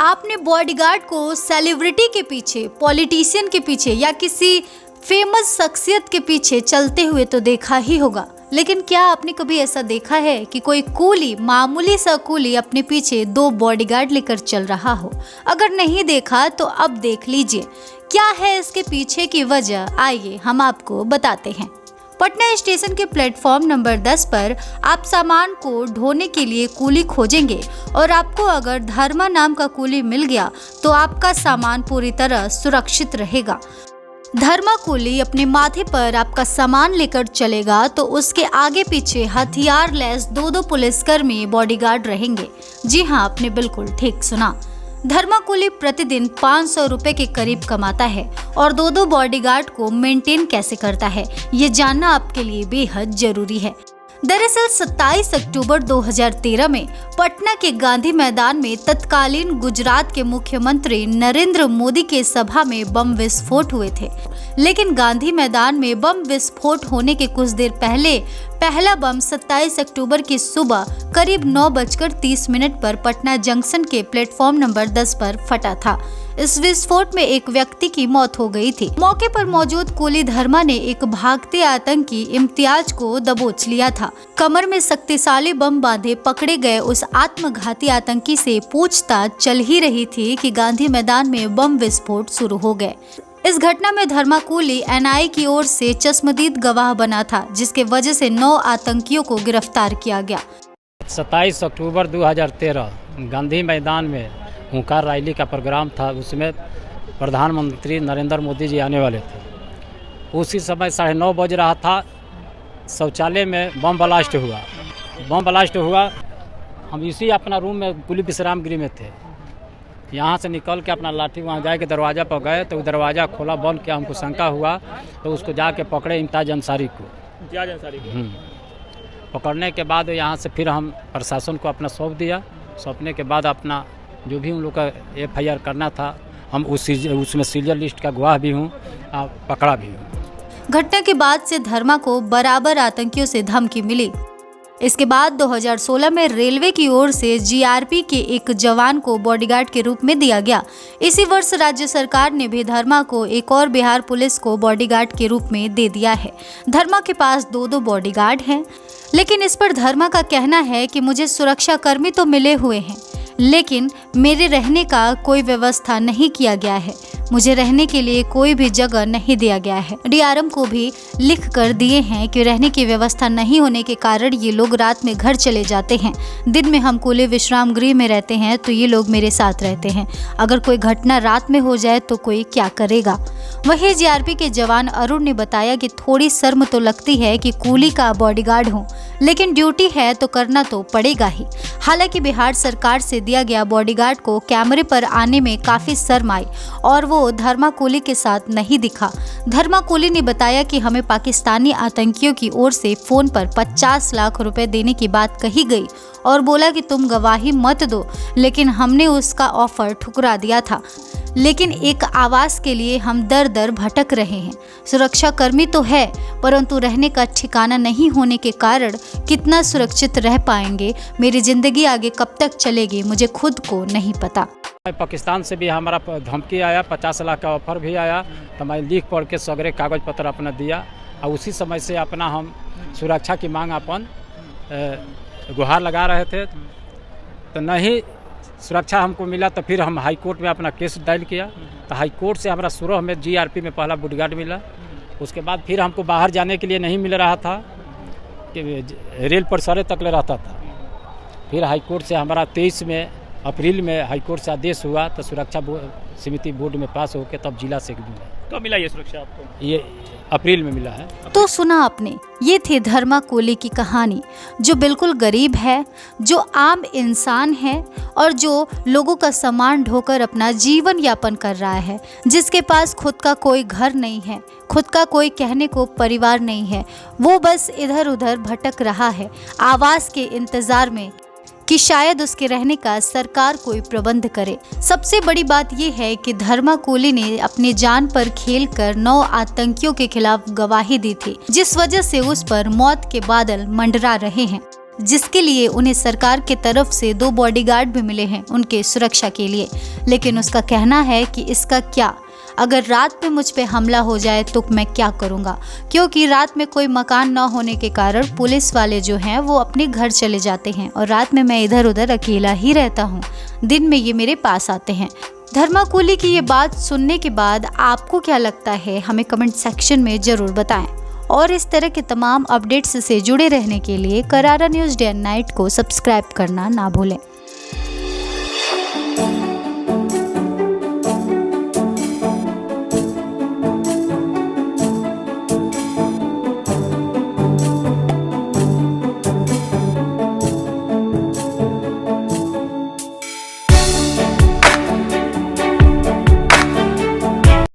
आपने बॉडीगार्ड को सेलिब्रिटी के पीछे, पॉलिटिशियन के पीछे या किसी फेमस शख्सियत के पीछे चलते हुए तो देखा ही होगा, लेकिन क्या आपने कभी ऐसा देखा है कि कोई कूली, मामूली सा कूली अपने पीछे 2 बॉडीगार्ड लेकर चल रहा हो? अगर नहीं देखा तो अब देख लीजिए। क्या है इसके पीछे की वजह, आइए हम आपको बताते हैं। पटना स्टेशन के प्लेटफॉर्म नंबर 10 पर आप सामान को ढोने के लिए कूली खोजेंगे और आपको अगर धर्मा नाम का कूली मिल गया तो आपका सामान पूरी तरह सुरक्षित रहेगा। धर्मा कूली अपने माथे पर आपका सामान लेकर चलेगा तो उसके आगे पीछे हथियार लैस 2 पुलिसकर्मी बॉडीगार्ड रहेंगे। जी हाँ, आपने बिल्कुल ठीक सुना। धर्मा कूली प्रतिदिन 500 रुपए के करीब कमाता है और 2 बॉडीगार्ड को मेंटेन कैसे करता है, ये जानना आपके लिए बेहद जरूरी है। दरअसल 27 अक्टूबर 2013 में पटना के गांधी मैदान में तत्कालीन गुजरात के मुख्यमंत्री नरेंद्र मोदी के सभा में बम विस्फोट हुए थे। लेकिन गांधी मैदान में बम विस्फोट होने के कुछ देर पहले पहला बम 27 अक्टूबर की सुबह करीब 9:30 पर पटना जंक्शन के प्लेटफॉर्म नंबर 10 पर फटा था। इस विस्फोट में एक व्यक्ति की मौत हो गई थी। मौके पर मौजूद कूली धर्मा ने एक भागते आतंकी इम्तियाज को दबोच लिया था। कमर में शक्तिशाली बम बांधे पकड़े गए उस आत्मघाती आतंकी से पूछताछ चल ही रही थी कि गांधी मैदान में बम विस्फोट शुरू हो गए। इस घटना में धर्मा कूली एनआईए की ओर से चश्मदीद गवाह बना था, जिसके वजह से 9 आतंकियों को गिरफ्तार किया गया। 27 अक्टूबर 2013 गांधी मैदान में हुंकार रैली का प्रोग्राम था। उसमें प्रधानमंत्री नरेंद्र मोदी जी आने वाले थे। उसी समय 9:30 बज रहा था। शौचालय में बम ब्लास्ट हुआ। हम इसी अपना रूम में कुली विश्राम गृह में थे। यहाँ से निकल के अपना लाठी वहाँ जाके दरवाज़ा पर गए तो दरवाज़ा खोला, बंद किया। हमको शंका हुआ तो उसको जाके पकड़े, इम्तियाज अंसारी को। पकड़ने के बाद यहाँ से फिर हम प्रशासन को अपना सौंप दिया। सौंपने के बाद अपना जो भी उन लोग का FIR करना था, हम उसमें सीरियल लिस्ट का गवाह भी हूँ, पकड़ा भी हूँ। घटना के बाद से धर्मा को बराबर आतंकियों से धमकी मिली। इसके बाद 2016 में रेलवे की ओर से GRP के एक जवान को बॉडीगार्ड के रूप में दिया गया। इसी वर्ष राज्य सरकार ने भी धर्मा को एक और बिहार पुलिस को बॉडीगार्ड के रूप में दे दिया है। धर्मा के पास 2 बॉडीगार्ड हैं, लेकिन इस पर धर्मा का कहना है कि मुझे सुरक्षा कर्मी तो मिले हुए हैं, लेकिन मेरे रहने का कोई व्यवस्था नहीं किया गया है। मुझे रहने के लिए कोई भी जगह नहीं दिया गया है। DRM को भी लिख कर दिए हैं कि रहने की व्यवस्था नहीं होने के कारण ये लोग रात में घर चले जाते हैं। दिन में हम कूली विश्राम गृह में रहते हैं तो ये लोग मेरे साथ रहते हैं। अगर कोई घटना रात में हो जाए तो कोई क्या करेगा। वही GRP के जवान अरुण ने बताया कि थोड़ी शर्म तो लगती है कि कूली का बॉडीगार्ड हूँ, लेकिन ड्यूटी है तो करना तो पड़ेगा ही। हालांकि बिहार सरकार से दिया गया बॉडीगार्ड को कैमरे पर आने में काफी शर्म आई और वो धर्मा कूली के साथ नहीं दिखा। धर्मा कूली ने बताया कि हमें पाकिस्तानी आतंकियों की ओर से फोन पर 50 लाख रुपए देने की बात कही गई और बोला कि तुम गवाही मत दो, लेकिन हमने उसका ऑफर ठुकरा दिया था। लेकिन एक आवास के लिए हम दर दर भटक रहे हैं। सुरक्षा कर्मी तो है, परंतु रहने का ठिकाना नहीं होने के कारण कितना सुरक्षित रह पाएंगे, मेरी जिंदगी आगे कब तक चलेगी, मुझे खुद को नहीं पता। पाकिस्तान से भी हमारा धमकी आया, 50 लाख का ऑफर भी आया, तो मैं लिख पढ़ के सगरे कागज पत्र अपना दिया और उसी समय से अपना हम सुरक्षा की मांग अपन गुहार लगा रहे थे। तो नहीं सुरक्षा हमको मिला तो फिर हम हाई कोर्ट में अपना केस दायर किया। तो हाई कोर्ट से हमारा सुरह में GRP में पहला बॉडीगार्ड मिला। उसके बाद फिर हमको बाहर जाने के लिए नहीं मिल रहा था कि रेल पर सरे तक ले रहता था। फिर हाई कोर्ट से हमारा 23 में अप्रैल में हाई कोर्ट से आदेश हुआ तो सुरक्षा समिति बोर्ड में पास होकर तब जिला से मिला। कब मिला ये सुरक्षा आपको? ये अप्रैल में मिला है। तो सुना आपने, ये थी धर्मा कूली की कहानी, जो बिल्कुल गरीब है, जो आम इंसान है और जो लोगों का सामान ढोकर अपना जीवन यापन कर रहा है, जिसके पास खुद का कोई घर नहीं है, खुद का कोई कहने को परिवार नहीं है। वो बस इधर उधर भटक रहा है आवास के इंतजार में कि शायद उसके रहने का सरकार कोई प्रबंध करे। सबसे बड़ी बात यह है कि धर्मा कूली ने अपनी जान पर खेलकर 9 आतंकियों के खिलाफ गवाही दी थी, जिस वजह से उस पर मौत के बादल मंडरा रहे हैं। जिसके लिए उन्हें सरकार के तरफ से 2 बॉडीगार्ड भी मिले हैं उनके सुरक्षा के लिए। लेकिन उसका कहना है कि इसका क्या, अगर रात में मुझ पे हमला हो जाए तो मैं क्या करूँगा, क्योंकि रात में कोई मकान न होने के कारण पुलिस वाले जो हैं वो अपने घर चले जाते हैं और रात में मैं इधर उधर अकेला ही रहता हूँ, दिन में ये मेरे पास आते हैं। धर्माकोली की ये बात सुनने के बाद आपको क्या लगता है, हमें कमेंट सेक्शन में ज़रूर बताएं। और इस तरह के तमाम अपडेट्स से जुड़े रहने के लिए करारा न्यूज़ डे एंड नाइट को सब्सक्राइब करना ना भूलें।